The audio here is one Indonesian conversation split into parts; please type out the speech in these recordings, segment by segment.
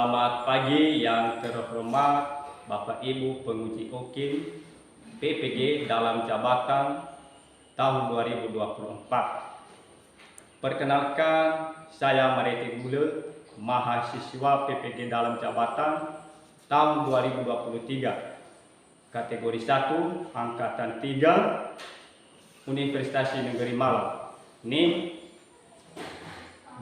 Selamat pagi yang terhormat Bapak Ibu penguji UKIM PPG dalam jabatan tahun 2024. Perkenalkan, saya Marete Gule, mahasiswa PPG dalam jabatan tahun 2023, kategori 1, angkatan 3, Universitas Negeri Malang. NIM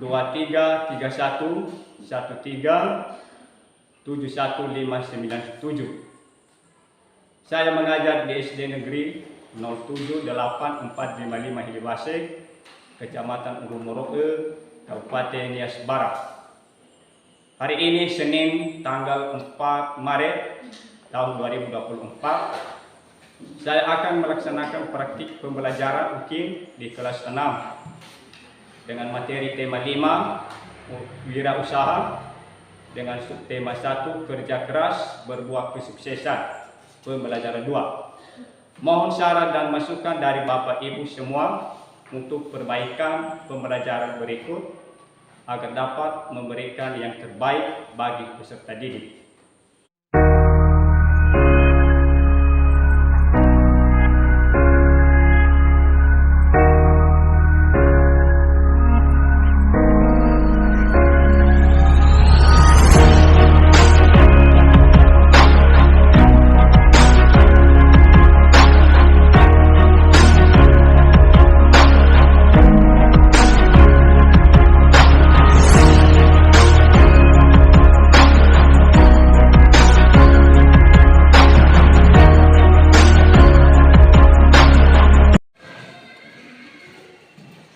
2331137157. Saya mengajar di SD Negeri 0784455 Hiliwase, Kecamatan Urumoroke, Kabupaten Nias Barat. Hari ini Senin tanggal 4 Maret tahun 2024. Saya akan melaksanakan praktik pembelajaran UKIM di kelas 6 dengan materi tema 5 wirausaha, dengan subtema 1 kerja keras berbuah kesuksesan, pembelajaran 2. Mohon saran dan masukan dari Bapak Ibu semua untuk perbaikan pembelajaran berikut agar dapat memberikan yang terbaik bagi peserta didik.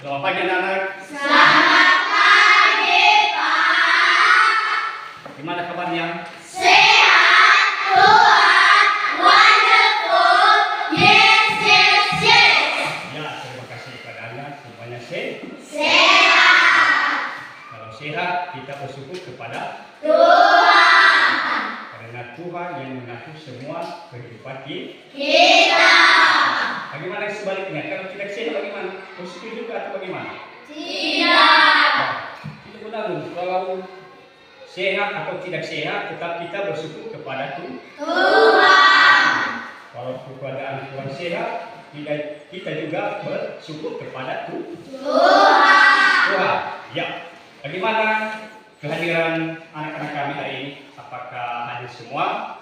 Selamat pagi anak-anak. Selamat pagi, Pak. Gimana kabarnya? Sehat, kuat, wonderful, yes, yes, yes. Ya, terima kasih kepada Anda semuanya Sehat. Kalau sehat, kita bersyukur kepada Tuhan. karena Tuhan yang mengatur semua kehidupan Kita. Bagaimana sebaliknya? Kalau tidak sehat bagaimana? Positif juga atau bagaimana? Tidak. Itu benar. Kalau sehat atau tidak sehat, tetap kita bersyukur kepada Tuhan. Kalau keadaan Tuhan sehat, kita juga bersyukur kepada Tuhan. Ya. Bagaimana kehadiran anak-anak kami hari ini? Apakah hadir semua?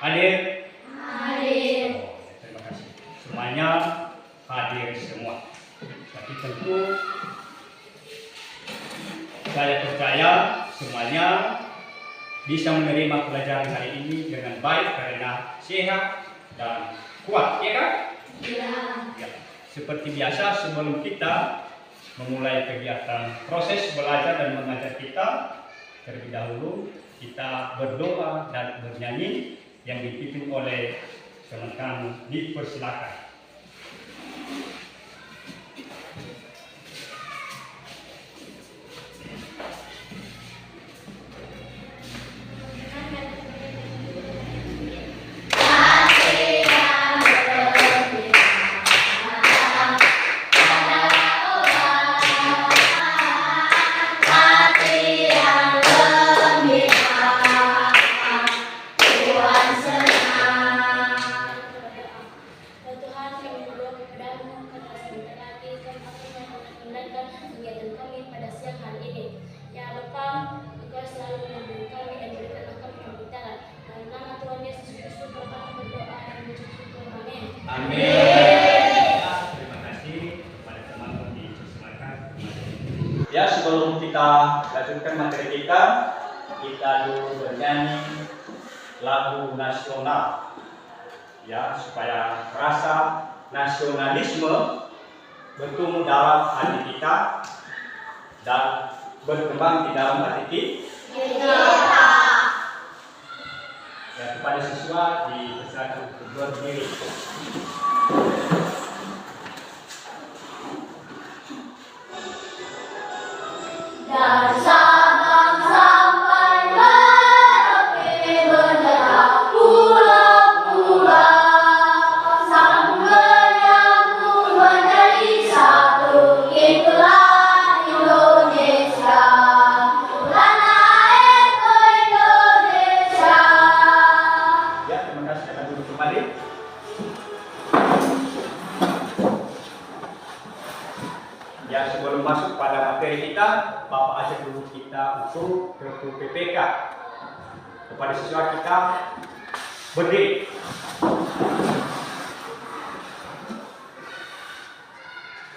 Hadir? Hadir. Terima kasih. Semuanya hadir semua. Tapi tentu saya percaya semuanya bisa menerima pelajaran hari ini dengan baik karena sehat dan kuat, ya kan? Ya. Seperti biasa, sebelum kita memulai kegiatan proses belajar dan mengajar kita, terlebih dahulu kita berdoa dan bernyanyi yang dipimpin oleh teman kami. Dipersilakan. Amin. Terima kasih kepada teman-teman di silakan. Ya, sebelum kita lanjutkan materi kita dulu bernyanyi lagu nasional. Ya, supaya rasa nasionalisme bertumbuh dalam hati kita dan berkembang di dalam hati kita. Ya, kepada siswa dipersilakan untuk berdiri. Dari Sabang sampai Merauke bergerak pulau-pulau, sambal nyambung menjadi satu, itulah Indonesia. Tanah untuk PPK. Kepada siswa kita berdiri.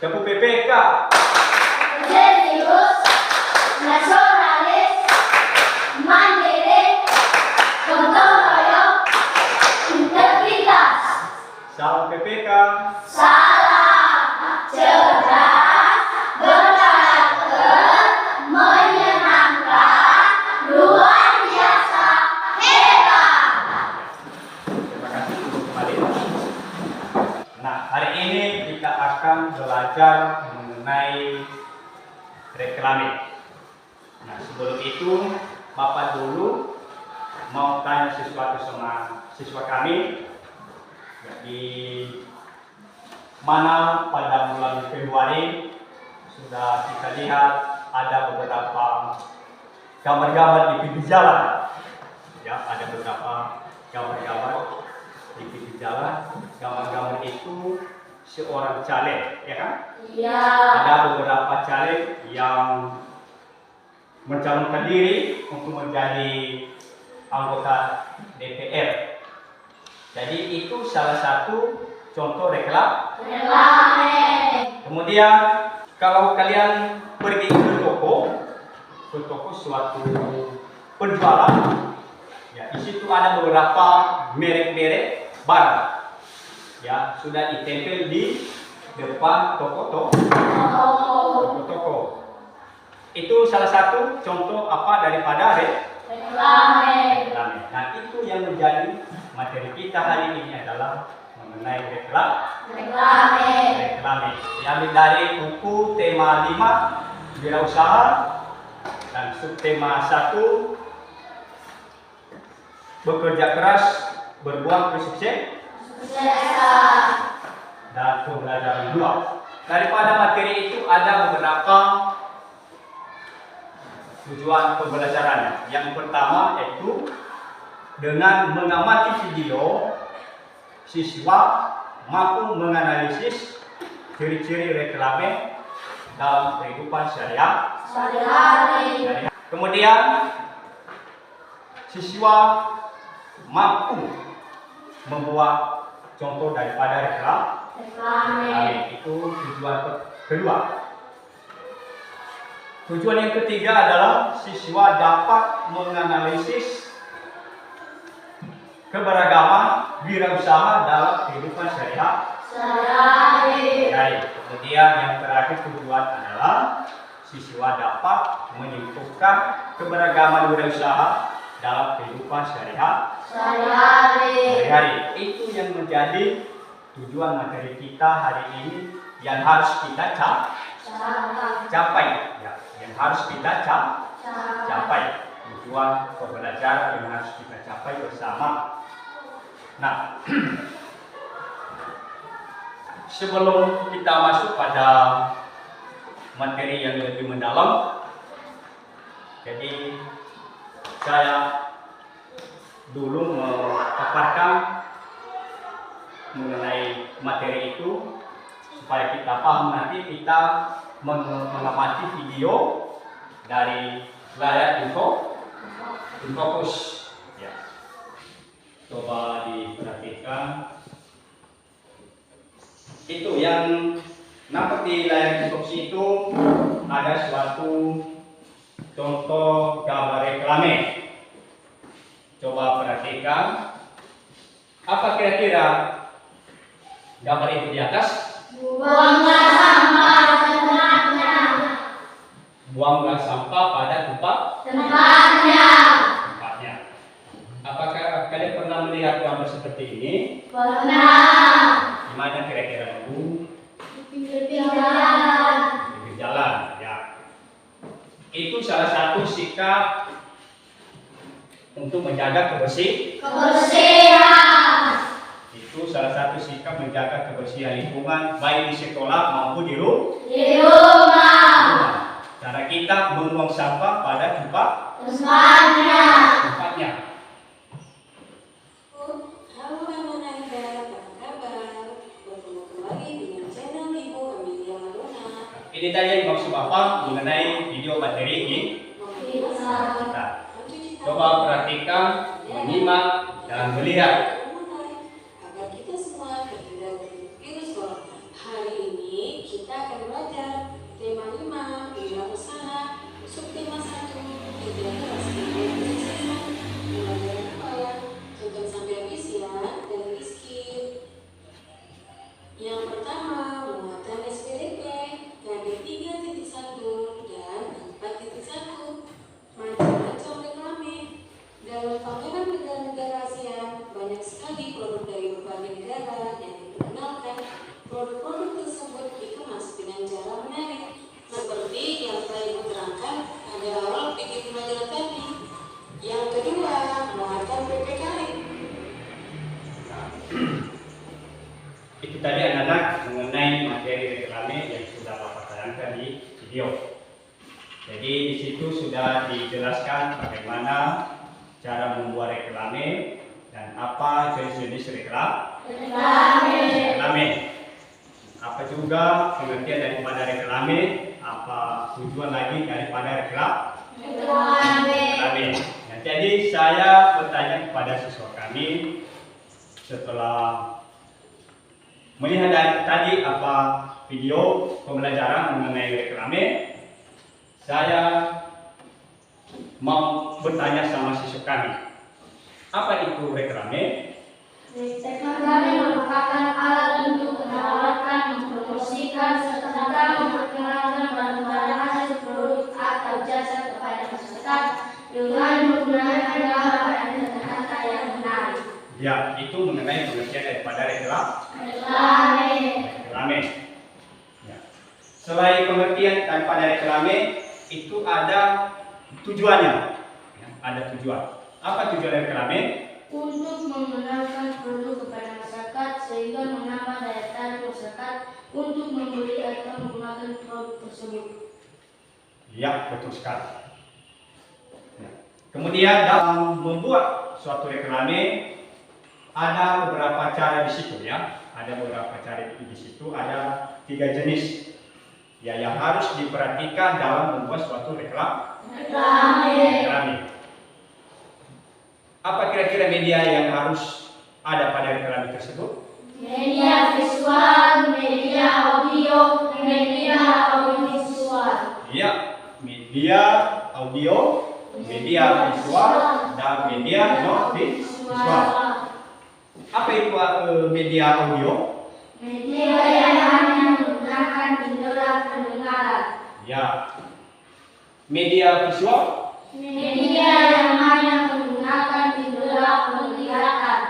Tepuk PPK. Religius, nasionalis, mandiri, gotong royong, integritas. Salam PPK. Salam cerdas, berkarakter, menyenangkan, luar biasa, hebat. Terima kasih untuk kembali. Nah, hari ini kita akan belajar mengenai reklame. Nah, sebelum itu Bapak dulu mau tanya sesuatu sama siswa kami. Jadi mana pada bulan Februari sudah kita lihat ada beberapa gambar-gambar di pinggir jalan. Ya, ada beberapa gambar-gambar di pinggir jalan. Gambar-gambar itu seorang caleg, ya kan? Iya. Ada beberapa caleg yang mencalonkan diri untuk menjadi anggota DPR. Jadi itu salah satu contoh Reklame. Kemudian kalau kalian pergi ke toko suatu penjualan, ya di situ ada beberapa merek-merek barang, ya sudah ditempel di depan toko. Itu salah satu contoh apa daripada Reklame. reklame. Nah, itu yang menjadi materi kita hari ini adalah mengenai reklame. Diambil dari buku tema 5 wirausaha dan subtema 1 bekerja keras berbuah kesuksesan dan pembelajaran 2. Daripada materi itu ada beberapa tujuan pembelajarannya. Yang pertama yaitu dengan mengamati video, siswa mampu menganalisis ciri-ciri reklame dalam kehidupan sehari-hari. Kemudian siswa mampu membuat contoh daripada reklame. Itu tujuan kedua. Tujuan yang ketiga adalah siswa dapat menganalisis keberagaman wirausaha dalam kehidupan sehari-hari. Kemudian yang terakhir tujuan adalah siswa dapat menyimpulkan keberagaman wirausaha dalam kehidupan sehari-hari. Itu yang menjadi tujuan materi kita hari ini yang harus kita capai. Ya, yang harus kita capai. Tujuan pembelajaran yang harus kita capai bersama. Nah, sebelum kita masuk pada materi yang lebih mendalam, jadi saya dulu memaparkan mengenai materi itu supaya kita paham. Nanti kita mengamati video dari layar infocus. Ya. Coba diperhatikan. Itu yang nampak di layar infocus itu ada suatu contoh gambar reklame. Coba perhatikan. Apa kira-kira gambar itu di atas? Buanglah sampah sebenarnya. Buanglah sampah pada Tempatnya. Apakah kalian pernah melihat gambar seperti ini? Pernah. Di mana kira-kira Bu? Di pinggir jalan. Di jalan, ya. Itu salah satu sikap untuk menjaga Kebersihan. Itu salah satu sikap menjaga kebersihan lingkungan baik di sekolah maupun di rumah. Cara kita membuang sampah pada Tempatnya. Halo anak-anak, apa kabar? Bertemu kembali dengan channel Ibu Amelia Madonna. Ini tadi yang maksud Bapak mengenai video materi ini. Nah, coba perhatikan, menyimak, dan melihat. Agar kita semua terhindar dari virus corona. Hari ini kita akan belajar tema 5, dunia usaha, subtema 1, integrasi bisnis, pembelajaran awal, contoh sampai habis ya, dan miskin. Yang pertama, muatan SPDP, KD 3.1 dan 4.1. Macam-macam reklame. Dalam pameran negara-negara ASEAN, banyak sekali produk dari berbagai negara yang diperkenalkan. Produk-produk tersebut dikemas dengan cara menarik. Seperti yang telah Ibu terangkan, ada awal bikin pelajaran tadi. Yang kedua, muatan PPKM. Itu tadi anak-anak mengenai materi reklame yang sudah Bapak tayangkan di video. Jadi di situ sudah dijelaskan bagaimana cara membuat reklame dan apa jenis-jenis reklame. Apa juga pengertian daripada reklame, apa tujuan lagi daripada reklame. Nah, jadi saya bertanya kepada siswa kami setelah melihat dari tadi apa video pembelajaran mengenai reklame, saya mau bertanya sama siswa kami, apa itu reklame? Reklame merupakan alat untuk menawarkan, mempromosikan, serta memperkenalkan barang-barang hasil produk atau jasa kepada masyarakat dengan menggunakan gambar dan kata-kata yang menarik. Ya, itu mengenai pengertian daripada reklame. Ya. Selain pengertian daripada reklame, itu ada tujuannya. Ya, ada tujuan. Apa tujuan reklame? Untuk mengenalkan produk kepada masyarakat sehingga menambah daya tarik masyarakat untuk membeli atau menggunakan produk tersebut. Ya, betul sekali. Ya. Kemudian dalam membuat suatu reklame ada beberapa cara di situ ya. Ada beberapa cara di situ. Ada 3 jenis ya yang harus diperhatikan dalam membuat suatu reklame. Apa kira-kira media yang harus ada pada reklame tersebut? Media visual, media audio, media audiovisual. Ya, media audio, media visual, dan media non visual. Apa itu media audio? Media yang hanya menggunakan indera pendengaran. Ya. Media visual? Media yang hanya menggunakan indera penglihatan.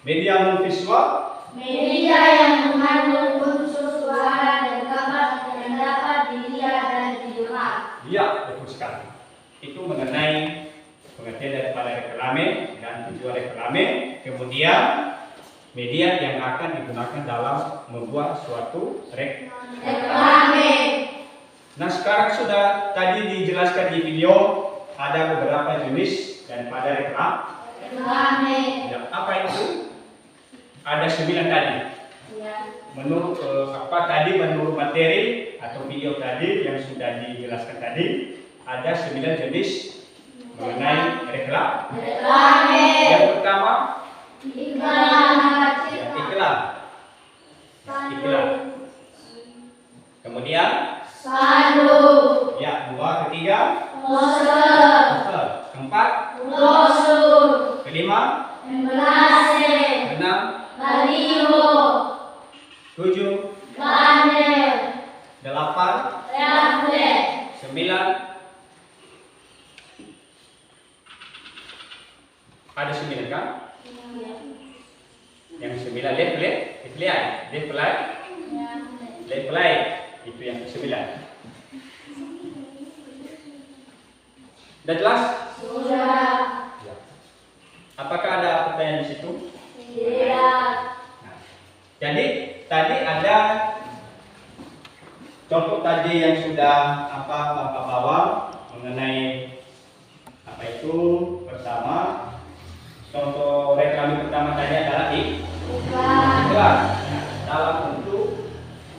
Media non visual? Media yang mengandung unsur suara dan gambar yang dapat dilihat dan didengar. Ya, betul sekali. Itu mengenai pengertian daripada reklame dan tujuan reklame. Kemudian media yang akan digunakan dalam membuat suatu Reklame. Nah, sekarang sudah tadi dijelaskan di video ada beberapa jenis daripada Reklame. ya, apa itu? Ada 9 tadi. Ya. Menurut menurut materi atau video tadi yang sudah dijelaskan tadi, ada 9 jenis mengenai reklame. Yang pertama, Iklan. iklan. Kemudian, Spanduk. ya, 2, ketiga, Poster. keempat, Brosur. kelima, Embelase. 6, Baliho. 7, Banner. 8, Pamflet. 9. Ada 9 kan? Yang 9 leaflet itu yang ke-9. Sudah jelas? Sudah. Ya. Apakah ada pertanyaan di situ? Tidak. Nah, jadi tadi ada contoh tadi yang sudah Bapak bawa mengenai apa itu. Pertama, contoh reklame pertama tadi adalah iklan. Nah, dalam bentuk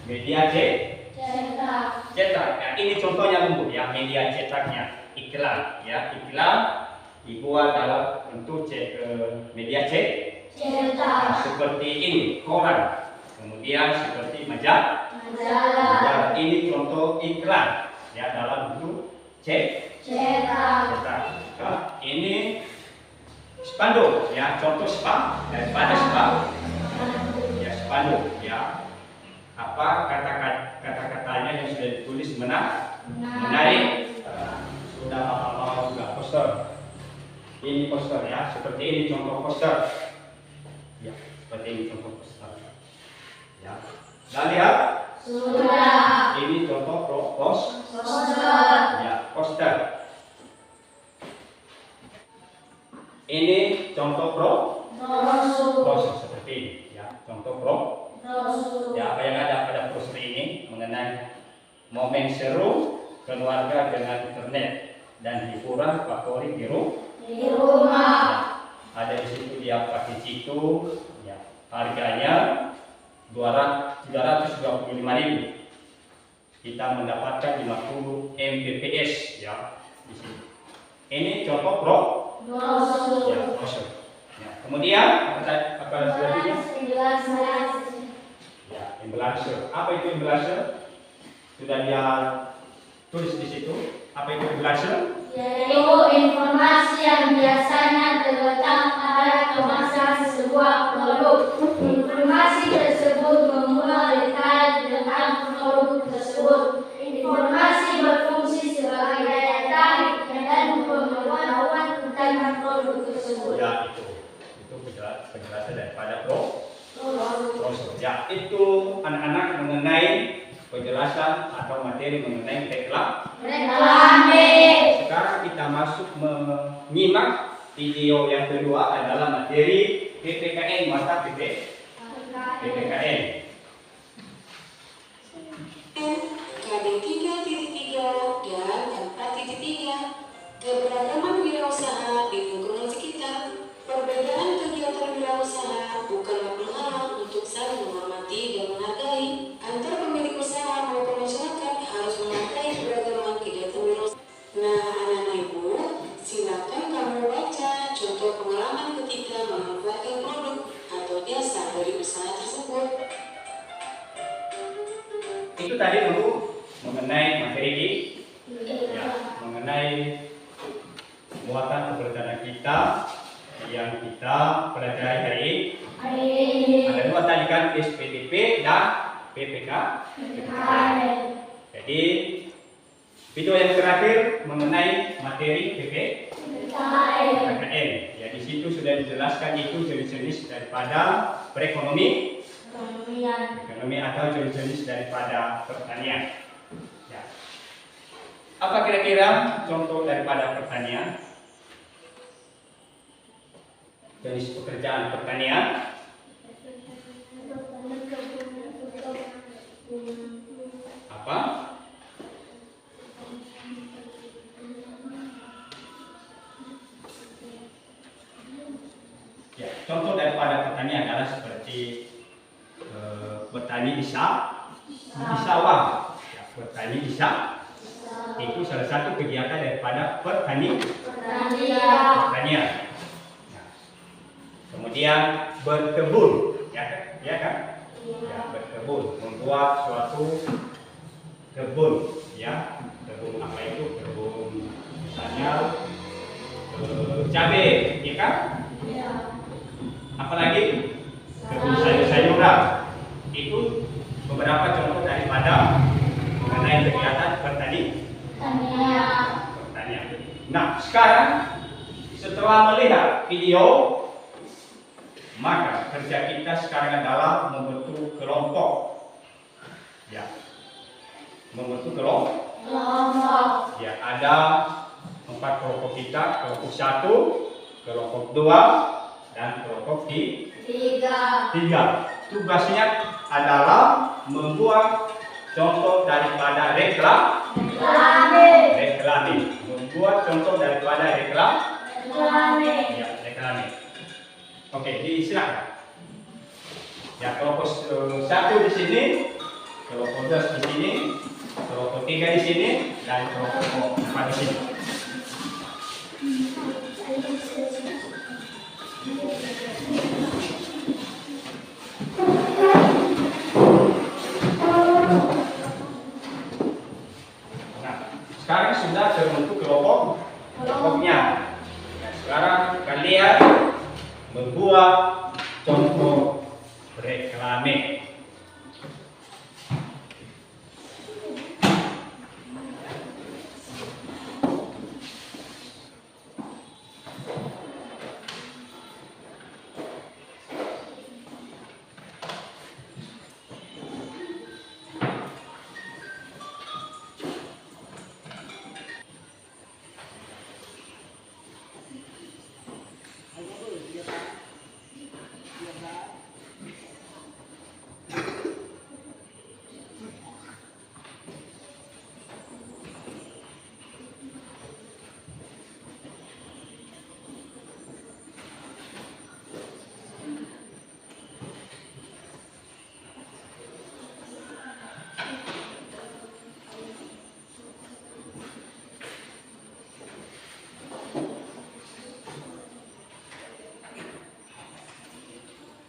media cetak. Cetak. Cetak. Nah, ini contohnya Lumbu ya, media cetaknya. iklan ya, iklan dibuat dalam bentuk media cetak seperti ini, koran, kemudian seperti majalah. Ini contoh iklan ya dalam bentuk cetak. Nah, ini spanduk ya, contoh daripada ya, spanduk ya. Apa kata-katanya yang sudah ditulis menarik. Sudah hafal juga poster. Ini poster ya, seperti ini contoh poster. Ya, seperti ini contoh poster. Ya. Dan lihat. Sudah. Ini contoh poster. Ya, poster. Ini contoh brosur seperti ini ya, contoh brosur. Ya, apa yang ada pada brosur ini mengenai momen seru keluarga dengan internet dan hiburan favorit di rumah. Ya, ada di situ dia pakai situ ya, harganya 325.000. Kita mendapatkan 50 Mbps ya di sini. Ini contoh brosur. Ya, brosur. Ya, kemudian apa selanjutnya? Ya, emblasser. Apa itu emblasser? Sudah dia tulis di situ. Apa itu emblasser? Yaitu informasi yang biasanya terletak pada kemasan sebuah produk. Informasi tersebut memulai terkait dengan produk tersebut. Informasi berfungsi sebagai daya tarik dan pengetahuan tentang produk tersebut. Ya, itu penjelasan daripada brosur. Ya, itu anak-anak mengenai penjelasan atau materi mengenai reklame. Sekarang kita masuk menyimak video yang kedua adalah materi PPKN, mata PPKN. KD 3.3 dan 4.3 keberagaman wirausaha di lingkungan sekitar. Perbedaan kegiatan wirausaha bukanlah penghalang untuk saling menghormati dan menghargai. Antar pemilik usaha maupun masyarakat harus menghargai keberagaman kegiatan wirausaha. Nah, anak-anak ibu, silakan kamu baca contoh pengalaman ketika memanfaatkan produk atau jasa dari usaha tersebut. Itu tadi dulu mengenai materi ya, mengenai muatan keberagaman kita yang kita pelajari hari ini. Ada dua tadi kan, SPDP dan PPKN. Jadi video yang terakhir mengenai materi PPKN. Ya, di situ sudah dijelaskan itu jenis-jenis daripada ekonomi atau jenis-jenis daripada pertanian. Ya. Apa kira-kira contoh daripada pertanian? Jenis pekerjaan pertanian. Apa? Ya, contoh daripada pertanian adalah seperti bertani di sawah. Ya, bertani di sawah. Itu salah satu kegiatan daripada pertanian. Kemudian berkebun, ya kan? Ya, berkebun, membuat suatu kebun, ya. Kebun apa itu? Kebun misalnya cabai, ya kan? Apalagi kebun sayur-sayuran. Itu beberapa contoh daripada mengenai kegiatan pertanian. Nah, sekarang setelah melihat video, maka kerja kita sekarang adalah membentuk kelompok. Ya. Membentuk kelompok. Ya, ada 4 kelompok kita, kelompok 1, kelompok 2, dan kelompok 3. Tugasnya adalah membuat contoh daripada reklame. Membuat contoh daripada reklame. Ya, reklame. Oke, disilakan. Ya, kelompok 1 di sini, kelompok 2 di sini, kelompok 3 di sini, dan kelompok 4 di sini. Nah, sekarang sudah terbentuk kelompoknya. Nah, sekarang kalian membuat contoh reklame.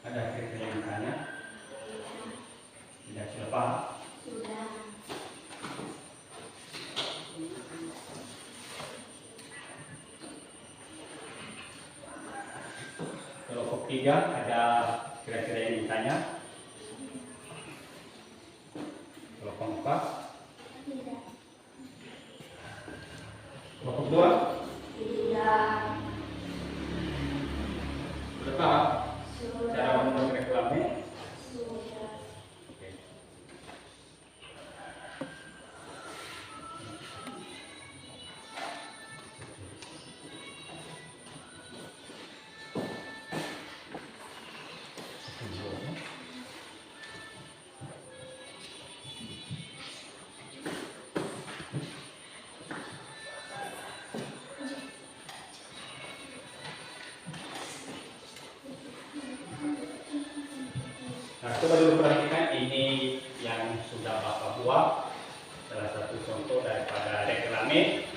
Ada kira-kira yang bertanya? Tidak, sudah paham? Sudah. Kelompok 3 ada kira-kira yang ditanya? Kelompok 4? Tidak. Kelompok 2? Tidak. Sudah paham? Sudah. Cara membuat reklame? Sudah. Oke. Nah, coba dulu perhatikan ini yang sudah Bapak buat. Salah satu contoh daripada reklame.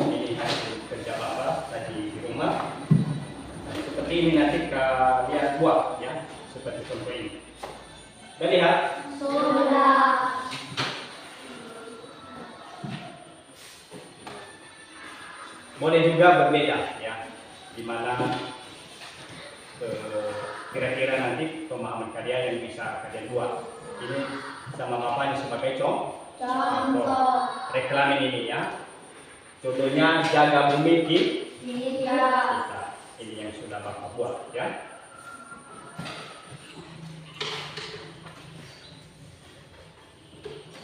Ini hasil kerja Bapak tadi di rumah. Nah, seperti ini nanti kalian buat ya, seperti contoh ini. Sudah lihat? Sudah. Boleh juga berbeda ya, di mana kira-kira nanti pemahaman kalian yang bisa kalian buat. Ini sama Bapak ini sebagai Contoh. reklame ini ya. Contohnya jaga bumi Tidak. kita. Ini yang sudah Bapak buat ya.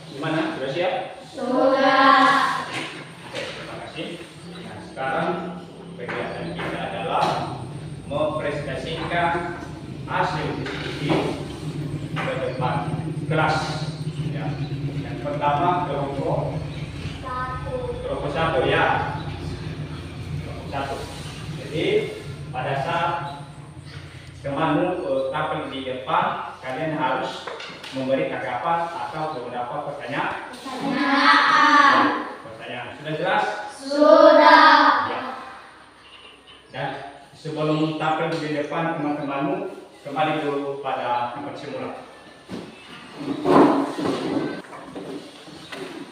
Gimana? Sudah siap? Sudah. Oke, terima kasih. Nah, sekarang kegiatan kita adalah mempresentasikan hasil diskusi ke depan kelas. Ya. Yang pertama kelompok satu ya. Kelompok satu. Jadi pada saat kamu tampil di depan, kalian harus memberi tanggapan atau beberapa pertanyaan. Pertanyaan sudah jelas? Sudah. Ya. Dan sebelum tampil di depan teman-temanmu, kembali dulu pada tempat semula.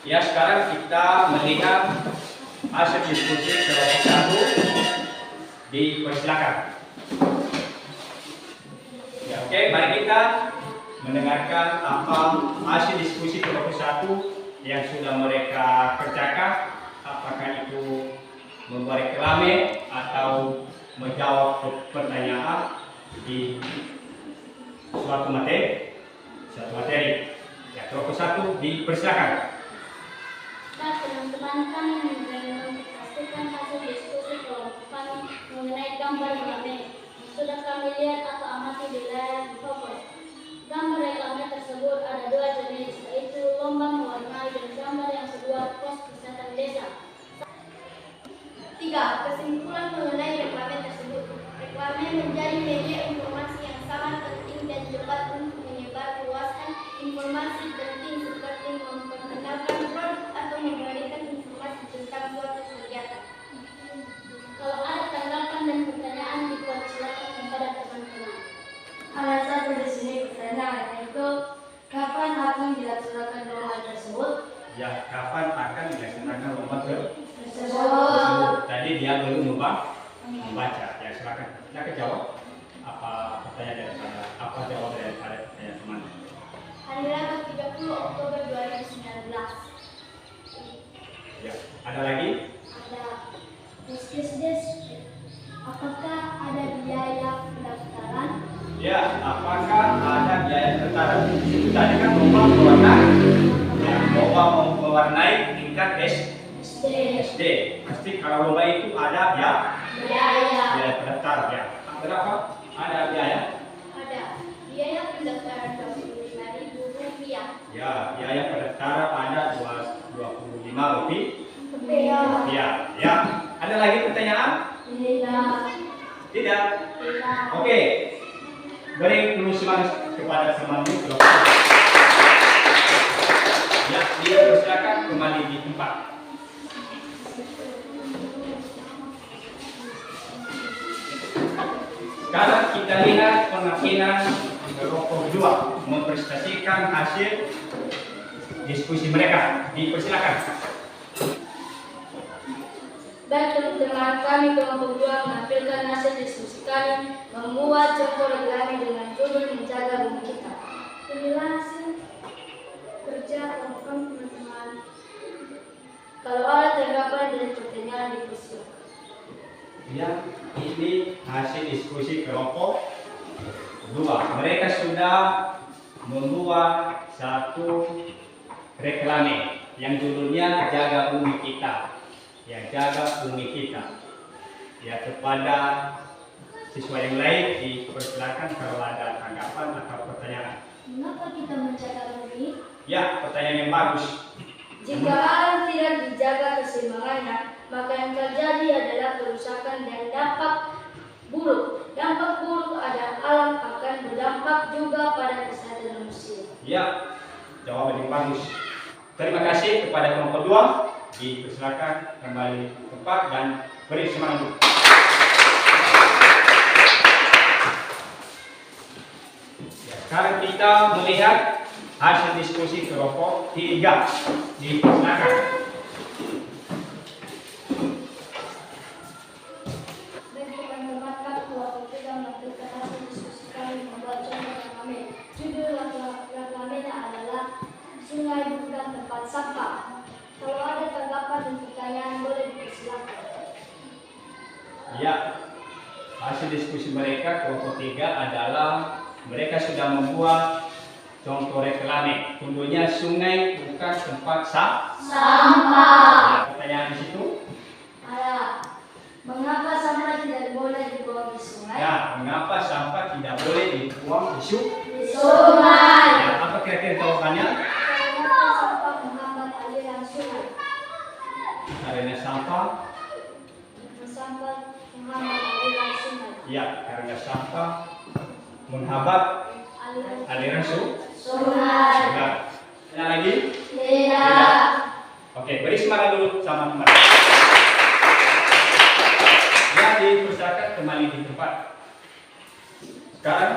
Ya, sekarang kita melihat hasil diskusi kelompok satu. Dipersilakan. Ya, oke, mari kita mendengarkan apa hasil diskusi kelompok satu yang sudah mereka kerjakan. Apakah itu membuat reklame atau menjawab pertanyaan di suatu materi. Ya, kelompok satu dipersilakan. Nah, teman-teman kami memastikan hasil diskusi kelompok kami mengenai gambar reklame yang sudah kami lihat atau amati di layar PowerPoint. Gambar reklame tersebut ada dua jenis, yaitu lomba mewarnai dan gambar yang kedua pos kesehatan desa. 3. Kesimpulan mengenai reklame tersebut. Reklame menjadi media informasi yang sangat penting dan cepat untuk menyebar luaskan informasi penting seperti memperkenalkan produk atau memberikan informasi tentang suatu kegiatan. Kalau ada tanggal membaca. Ya silakan jawab. Apa pertanyaan daripada apa jawab daripada pertanyaan teman? Hari Rabu 30 Oktober 2019. Ya, ada lagi? Ada des. Apakah ada biaya pendaftaran? Ya, apakah ada biaya pendaftaran? Tadi kan lomba mewarnai, ya, lomba mewarnai tingkat SD. Pasti kalau lomba itu ada ya biaya pendaftaran ya. Berapa? Ada biaya? Ada biaya pendaftaran Rp25.000. Ya, biaya pendaftaran ada Rp25. Ya, ada lagi pertanyaan? Tidak. Oke. Beri dulu semangat kepada temanmu. Ya, dia persilakan kembali di tempat. Sekarang kita lihat penampilan kelompok 2 mempresentasikan hasil diskusi mereka. Dipersilakan. Baik teman-teman, kami kelompok 2 menampilkan hasil diskusi kami membuat contoh reklame dengan judul menjaga bumi kita. Inilah hasil kerja kelompok teman-teman. Kalau ada tanggapan dari pertanyaan dipersilakan. Ya, ini hasil diskusi kelompok 2. Mereka sudah membuat satu reklame yang judulnya Jaga Bumi Kita. Ya, jaga bumi kita. Ya, kepada siswa yang lain dipersilakan kalau ada tanggapan atau pertanyaan. Mengapa kita menjaga bumi? Ya, pertanyaan yang bagus. Jika alam tidak dijaga keseimbangannya, maka yang terjadi adalah kerusakan dan dampak buruk. Dampak buruk ada alam akan berdampak juga pada kesehatan manusia. Ya, jawaban yang bagus. Terima kasih kepada kelompok 2. Dipersilakan kembali tempat dan beri semangat. Ya, sekarang kita melihat hasil diskusi kelompok 3. Dipersilakan. Baik teman-teman, kelompok 3 menampilkan hasil diskusi kami membuat contoh reklame. Judul reklamenya adalah Sungai Bukan Tempat Sampah. Kalau ada tanggapan dan pertanyaan boleh dipersilakan. Ya, hasil diskusi mereka kelompok 3 adalah mereka sudah membuat contoh reklame. Contohnya sungai bukan tempat Sampah. Ya, pertanyaan di situ. Ada. Mengapa sampah tidak boleh dibuang di sungai? Ya, mengapa sampah tidak boleh dibuang di Di sungai. Ya, apa kira-kira jawabannya? Karena sampah menghambat aliran sungai. Karena sampah. Sampah menghambat aliran sungai. Ya, karena sampah menghambat aliran Sungai. Ya. Ada lagi? Tidak. Oke, beri semangat dulu sama teman. Ya, dipersilakan kembali di tempat. Sekarang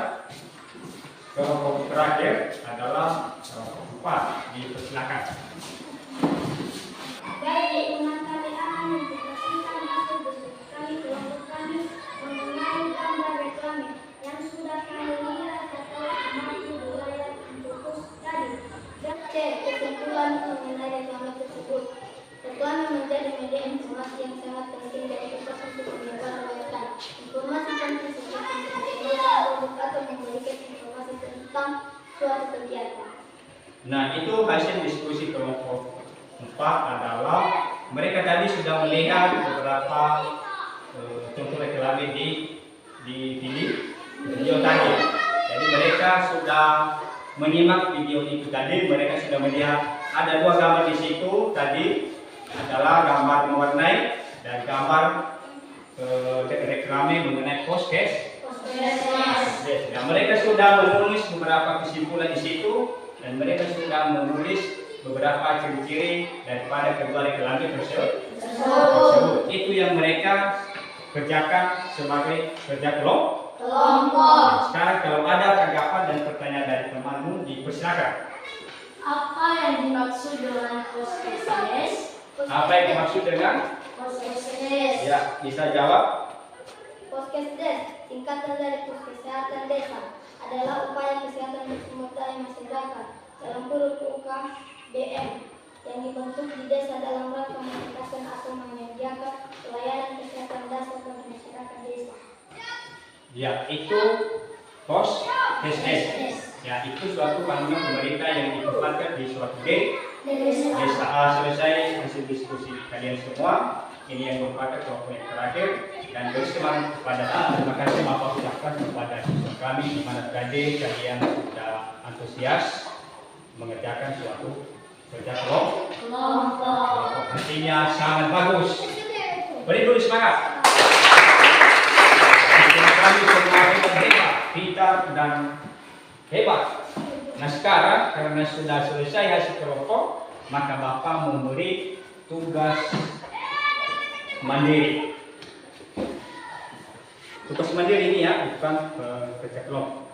kelompok terakhir adalah kelompok 4. Dipersilakan. Baik, teman kalian mempresentasikan hasil diskusi kami kelompok kami mengenai gambar reklame yang sudah kami lihat atau amati di layar fokus tadi. C. Kesimpulan mengenai reklame tersebut. Reklame menjadi media informasi yang sangat penting dan efektif untuk menyebar luaskan informasi penting seperti menjual produk atau memberikan informasi tentang suatu kegiatan. Nah, itu hasil diskusi kelompok 4 adalah mereka tadi sudah melihat beberapa contoh reklame di video tadi. Jadi mereka sudah menyimak video itu tadi. Mereka sudah melihat ada 2 gambar di situ tadi adalah gambar mewarnai dan gambar reklame mengenai podcast. Nah, mereka sudah menulis beberapa kesimpulan di situ dan mereka sudah menulis beberapa ciri-ciri daripada kedua reklame tersebut. Itu yang mereka kerjakan sebagai kerja kelompok. Sekarang kalau ada tanggapan dan pertanyaan dari temanmu, dipersilakan. Apa yang dimaksud dengan post-SMS? Apa yang dimaksud dengan? Post-SMS. Ya, bisa jawab. Puskesdes, tingkatan dari Puskesehatan Desa, adalah upaya kesehatan yang sumber daya masyarakat dalam kurun UK BM yang dibentuk di desa dalam rangka meningkatkan atau menyediakan pelayanan kesehatan dasar bagi masyarakat desa. Ya, itu Puskesdes. Ya, itu suatu bangunan pemerintah yang ditempatkan di suatu desa. Selesai hasil diskusi kalian semua. Ini yang merupakan poin terakhir, dan bersemangat kepada terima kasih Bapak ucapkan kepada siswa kami di mana tadi kalian sudah antusias mengerjakan suatu kerja kelompok. Artinya sangat bagus. Beri dulu semangat. Kami semua hebat, pintar dan hebat. Nah sekarang karena sudah selesai hasil kelompok, maka Bapak memberi tugas mandiri. Tugas mandiri ini ya, bukan kerja kelompok.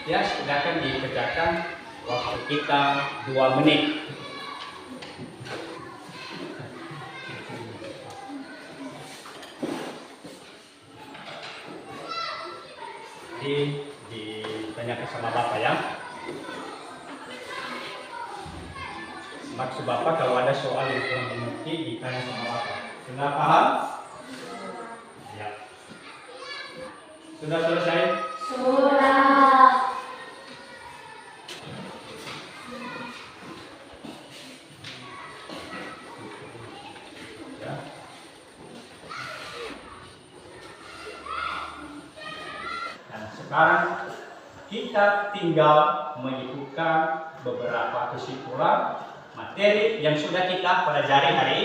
Ya, silakan dikerjakan waktu kita 2 menit. Ditanyakan sama Bapak ya. Maksud Bapak kalau ada soal yang kurang mengerti ditanya sama Bapak. Sudah paham? Ya. Sudah selesai? Sudah. Ya. Dan sekarang kita tinggal menyebutkan beberapa kesimpulan materi yang sudah kita pelajari hari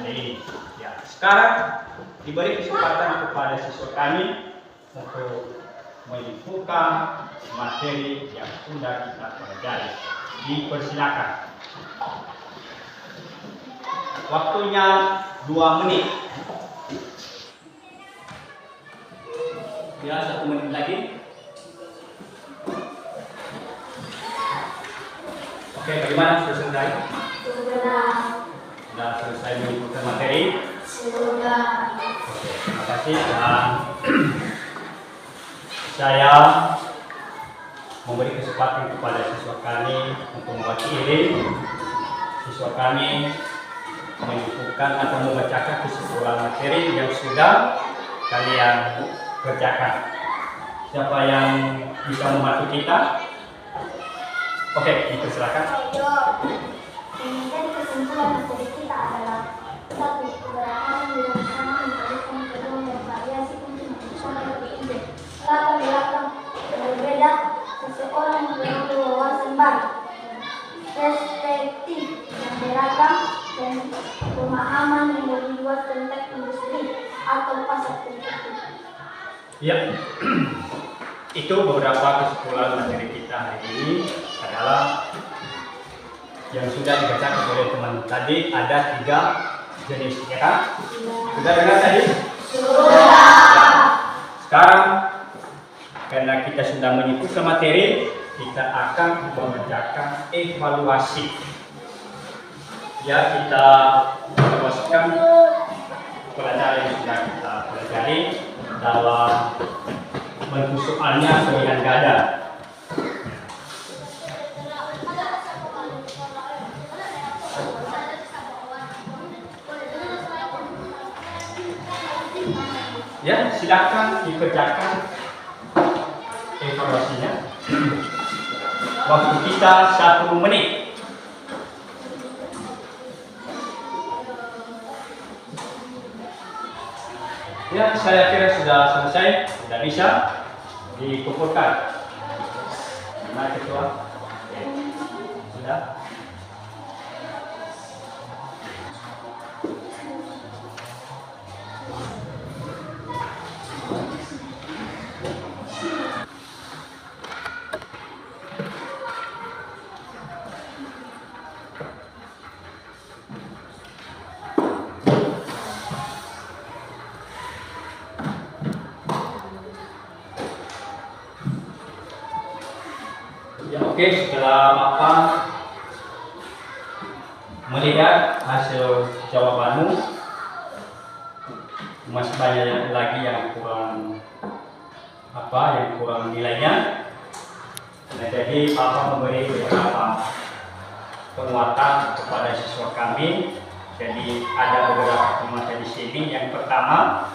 ini. Ya, sekarang diberi kesempatan kepada siswa kami untuk menyebutkan materi yang sudah kita pelajari. Dipersilakan. Waktunya 2 menit. Ya, 1 menit lagi. Oke, bagaimana? Sudah selesai? Sudah selesai menyebutkan materi? Sudah. Oke, terima kasih. Dan saya memberi kesempatan kepada siswa kami untuk mewakili siswa kami menyebutkan atau membacakan kesimpulan materi yang sudah kalian kerjakan. Siapa yang bisa membantu kita? Oke, dipersilakan. Kemudian kesimpulan materi kita adalah 1. Keberatan bersama menjadikan peluang dan variasi untuk mencapai tujuan. Latar belakang berbeda seseorang perlu wawasan baru, perspektif yang beragam, dan pemahaman yang lebih luas tentang industri atau pasar tertentu. Ya, itu beberapa kesimpulan materi kita hari ini adalah yang sudah dibacakan oleh teman tadi. Ada 3 jenis, ya kan? Sudah dengar tadi? Sudah. Sekarang karena kita sudah menyebutkan materi, kita akan mengerjakan evaluasi. Ya, kita evaluasikan pelajaran yang sudah kita pelajari dalam bentuk soalnya pilihan ganda. Ya, silakan dikerjakan evaluasinya. Waktu kita 1 menit. Ya, saya kira sudah selesai, sudah bisa dikumpulkan. Mana ketua? Oke. Sudah. Ya, oke, setelah Bapak melihat hasil jawabanmu, masih banyak lagi yang kurang nilainya. Nah, jadi Papa memberi beberapa penguatan kepada siswa kami. Jadi ada beberapa penguatan di sini. Yang pertama,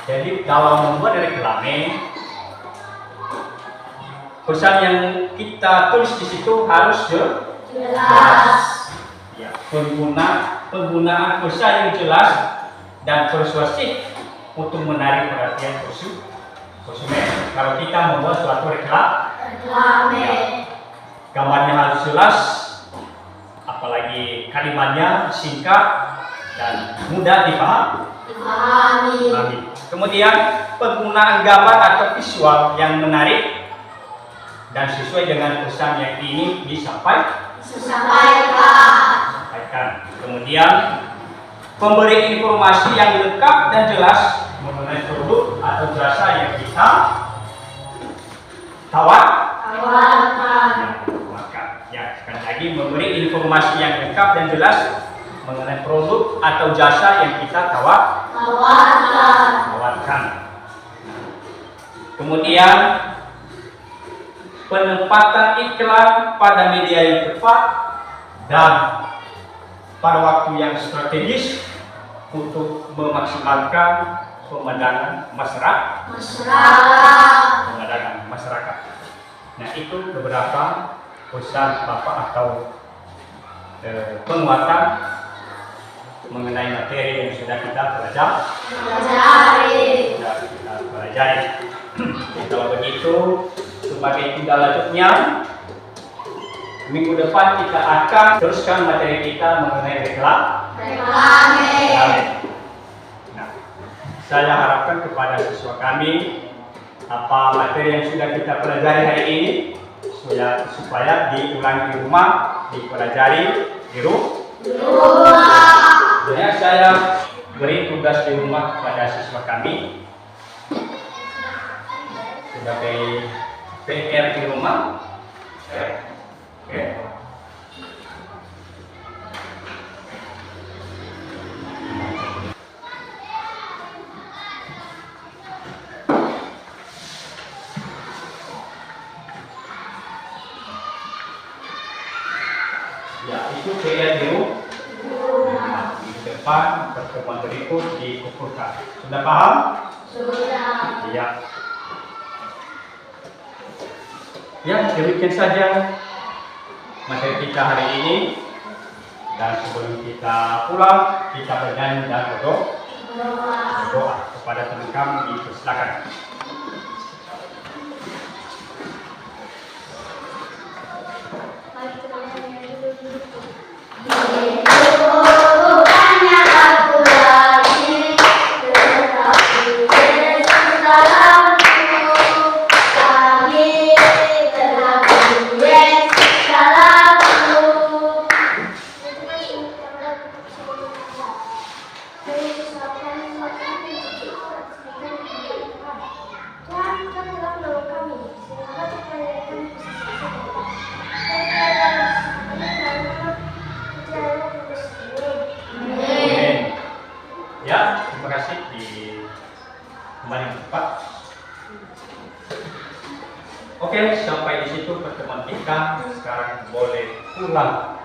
jadi dalam membuat reklame, pesan yang kita tulis di situ harus jelas. Ya, penggunaan pesan yang jelas dan persuasif untuk menarik perhatian konsumen. Kalau kita membuat suatu reklame, gambarnya harus jelas, apalagi kalimatnya singkat dan mudah dipahami. Kemudian penggunaan gambar atau visual yang menarik dan sesuai dengan pesan yang ingin disampaikan. Kemudian memberi informasi yang lengkap dan jelas mengenai produk atau jasa yang kita tawarkan. Ya, sekali lagi memberi informasi yang lengkap dan jelas mengenai produk atau jasa yang kita tawarkan. Kemudian penempatan iklan pada media yang tepat dan pada waktu yang strategis untuk memaksimalkan pemandangan masyarakat. Nah, itu beberapa pesan Bapak atau penguatan mengenai materi yang sudah kita pelajari. Kalau begitu, sebagai tindak lanjutnya, minggu depan kita akan teruskan materi kita mengenai reklame. Nah, saya harapkan kepada siswa kami apa materi yang sudah kita pelajari hari ini supaya diulangi di rumah, dipelajari di rumah. Jadi saya beri tugas di rumah kepada siswa kami sebagai PR di rumah. Oke. Ya, itu PR di rumah. Di depan pertemuan berikut dikumpulkan. Sudah paham? Sudah. Iya. Ya, demikian saja materi kita hari ini. Dan sebelum kita pulang, kita bernyanyi dan berdoa kepada Tuhan kami. Dipersilakan. Ya, terima kasih. Kembali ke tempat. Oke, sampai di situ pertemuan kita. Sekarang boleh pulang.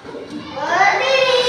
Berdiri.